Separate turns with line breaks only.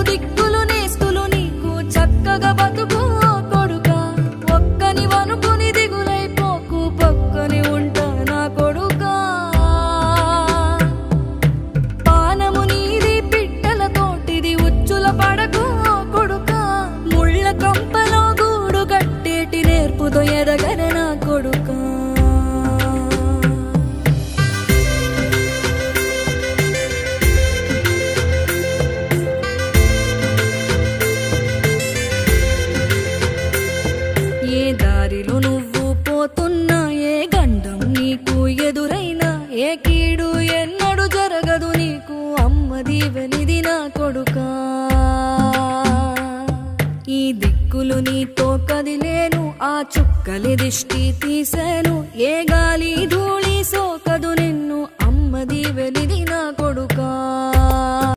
దిక్కులు నేస్తులు నీకు చక్కగా బతుకు కొడుకా ఒక్కని వనుకుని దిగులైపోకు పక్కని ఉంటా నా కొడుకా పానము నీది పిట్టలతోటిది ఉచ్చుల పడకు కొడుకా ముళ్ళ కంపలో గూడు కట్టేటి నేర్పుతో ఎదగన నా కొడుకా ఏ దారిలో నువ్వు పోతున్నా ఏ గండం నీకు ఎదురైనా ఏ కీడు ఎన్నడు జరగదు నీకు అమ్మ దీవెనిది నా కొడుకా ఈ దిక్కులు నీతో కదిలేను ఆ చుక్కలి దిష్టి తీసేను ఏ గాలి ధూళి సోకదు నిన్ను అమ్మ దీవెనిది నా కొడుకా